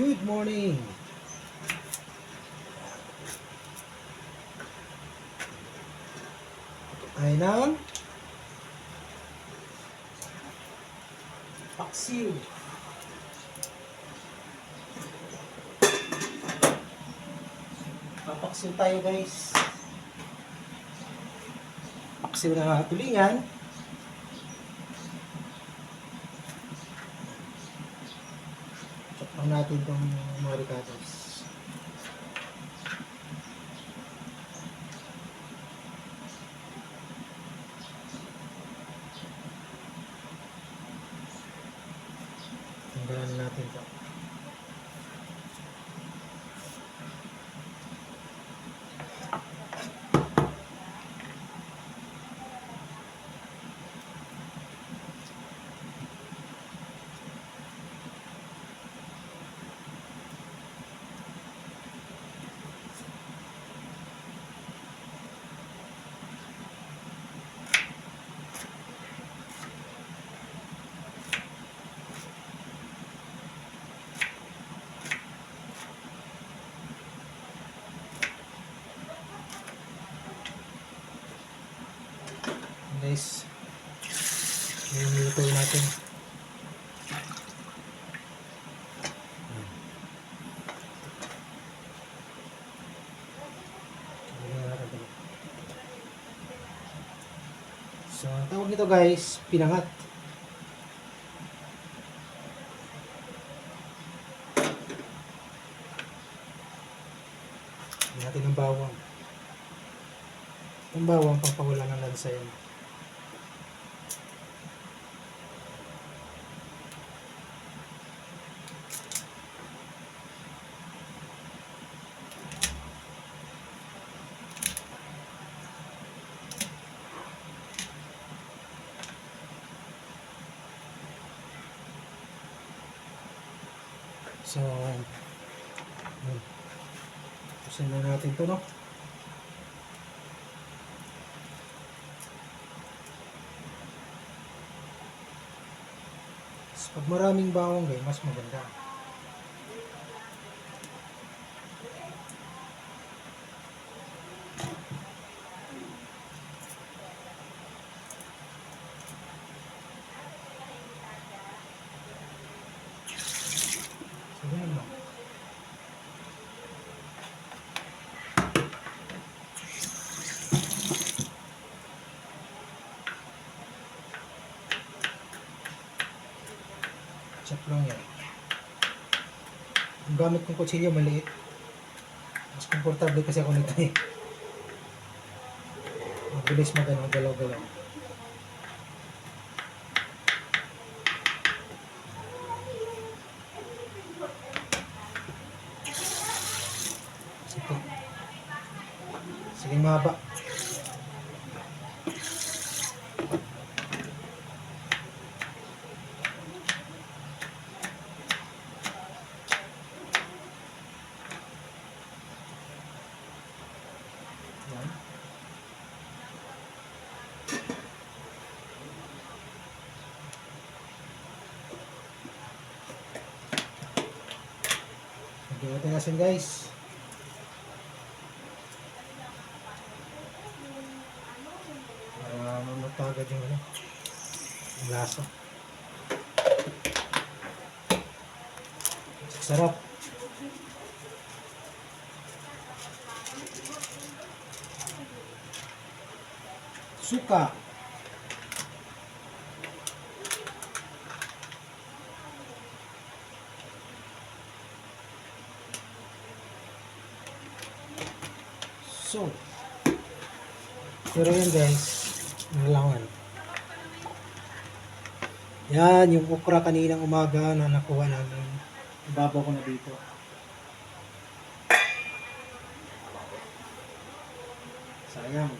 Good morning! Ay ng paksiw. Papaksiw tayo guys. Paksiw na tulingan. Chop lang natin itong mga ricados. Tanggalan natin ito. Guys, yung niluto natin. So, ang tawag nito guys, pinangat. Lagyan natin ng bawang. Ang bawang pampawala ng lansa yan. So, pusin na natin ito, no? So, pag maraming bawang, mas maganda. So, ganun lang. Chop lang yan. Ang gamit kong kutsilyo maliit. Mas komportable kasi ako nito eh. Mabilis magano, galaw-galaw. Sige mahaba. Yan. Lagyan natin asin guys. Para mamata agad yung lasa. Sarap. Suka. So, pero yun guys, nalangan. Yan, yung okra kaninang umaga na nakuha namin. Ibabaw ko na dito. Sayang.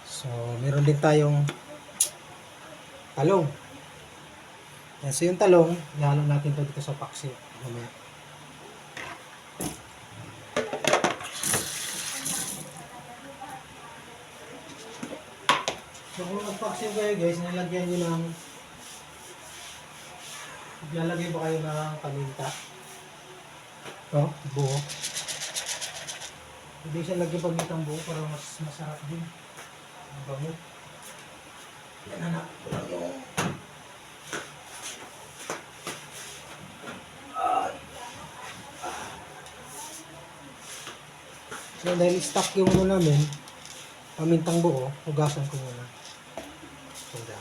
So, meron din tayong talong. Yan, so yung talong, ihalo natin ito dito sa paksiw. Mamaya. So kung nagpaksiw kayo guys, nilagyan nyo ng, lalagay ba kayo ng paminta? Ito, buo. Hindi siya lagyan pamintang buo para mas masarap din. Ang bango. Yan na natin ko lang yung... So dahil stock yung ano namin, pamintang buo, hugasan ko muna. Ito.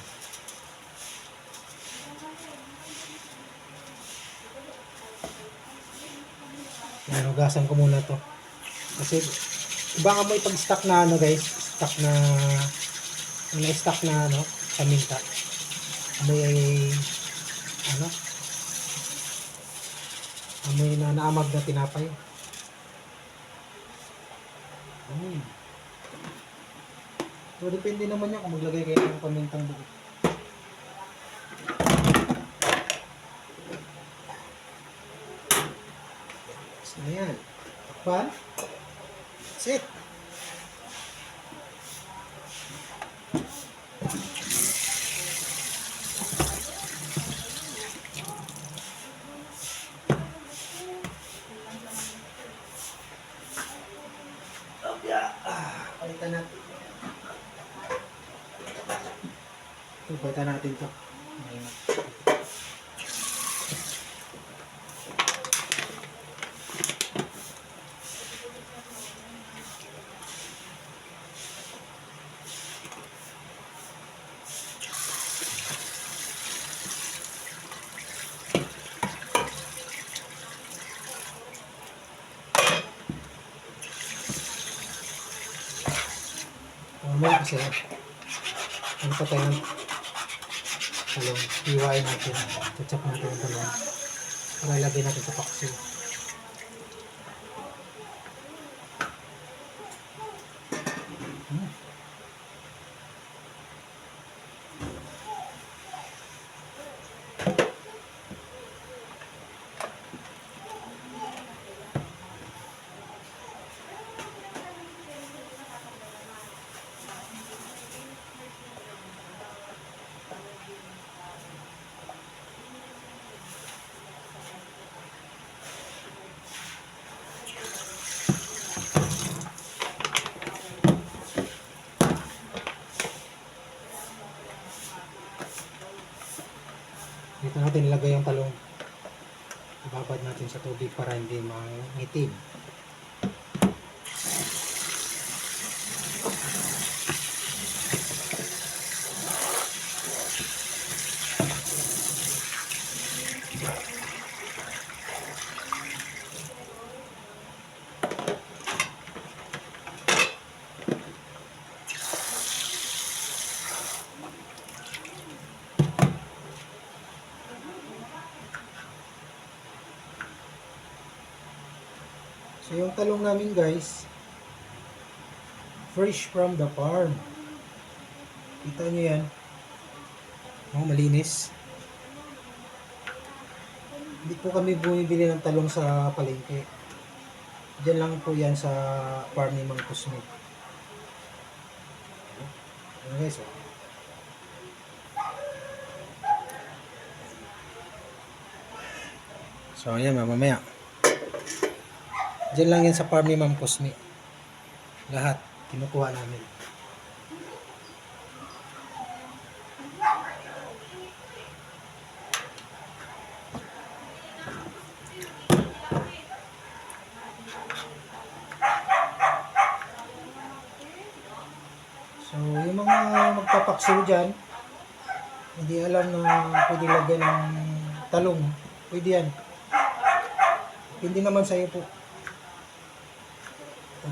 Yan, hugasan ko muna to. Kasi iba nga mo ipag-stock na ano guys, stock na stock na ano, paminta. May ano, amoy na naamag na tinapay. So depende naman yan kung maglagay kayo ng pamintang buo. So yan. Takpan. That's it. Palitan natin. Palitan natin to. Mamaya kasi ano pa tayo ng talong, hiwain natin, tatsak natin yung talong para ilagay natin sa paksiw. Dito natin ilagay yung talong. Ibabad natin sa tubig para hindi mangitim. So yung talong namin guys, fresh from the farm. Kita nyo yan. Oh, malinis. Hindi po kami bumibili ng talong sa palengke. Diyan lang po yan sa farm ni Mang Kusmo. Ayan guys, oh. So ayan, mamaya. Diyan lang yan sa farm ni Ma'am Cosme. Lahat, kinukuha namin. So, yung mga magpapaksiw dyan, hindi alam na pwede lagyan ng talong. Pwede yan. Hindi naman sa'yo po.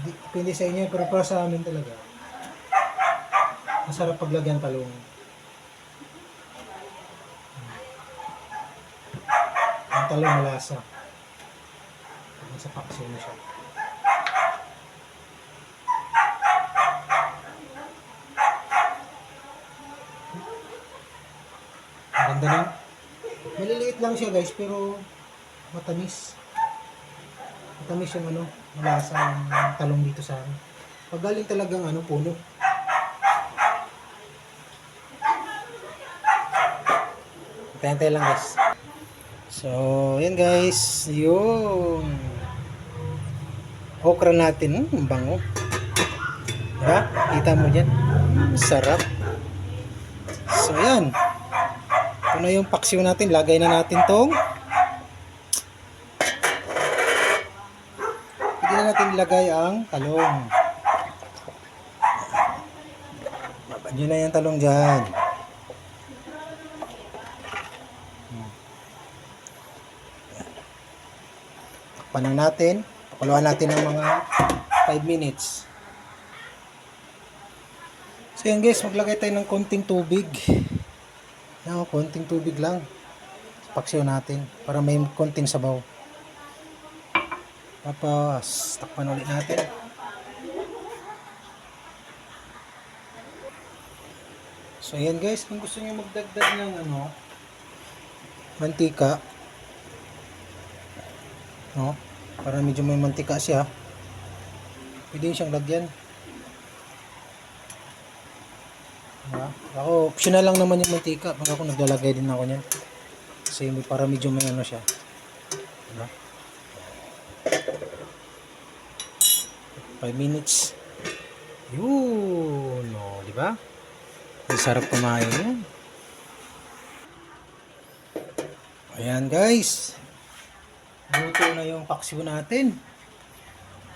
Depende sa inyo, pero para sa amin talaga masarap paglagyan talong. Ang talong malasa pag sa paksiw na siya. Ganda na. Maliliit lang siya guys, pero matamis. Matamis yung ano, malasa yung talong dito sa amin. Pag galing talagang ano, puno. Hintay-hintay lang guys. So, yan guys. Yung okra natin. Ang bango. Diba? Kita mo dyan. Sarap. So, yan. Ito na yung paksiw natin. Lagay na natin tong. Pwede na natin ilagay ang talong. Babad nyo na yung talong dyan. Takpan na natin. Pakuluan natin ng mga 5 minutes. So yan guys, maglagay tayo ng konting tubig. Yan, konting tubig lang. Paksiw natin para may konting sabaw. Tapos, takpan ulit natin. So yan guys, kung gusto niyo magdagdag ng mantika, no? Para medyo may mantika siya. Pwede siyang lagyan. Diba? Ako, optional lang naman yung mantika. Pag ako naglalagay din ako niyan. Kasi para medyo may siya. Diba? 5 minutes. Yun. O, diba? Ang sarap kumain yan. Ayan guys. Luto na yung paksiw natin.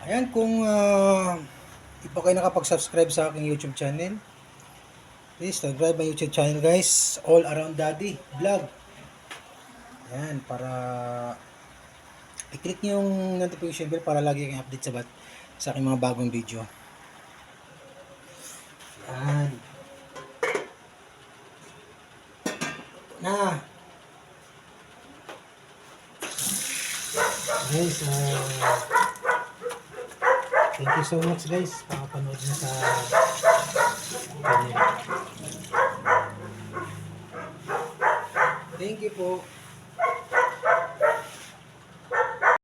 Ayan, kung di pa kayo nakapag-subscribe sa aking YouTube channel, please subscribe my YouTube channel guys. All Around Daddy Vlog. Ayan, para i-click nyo yung notification bell para lagi kayong update sa aking mga bagong video. Ayan. Na. Guys, thank you so much guys. Pakapanood nyo sa channel. Thank you po.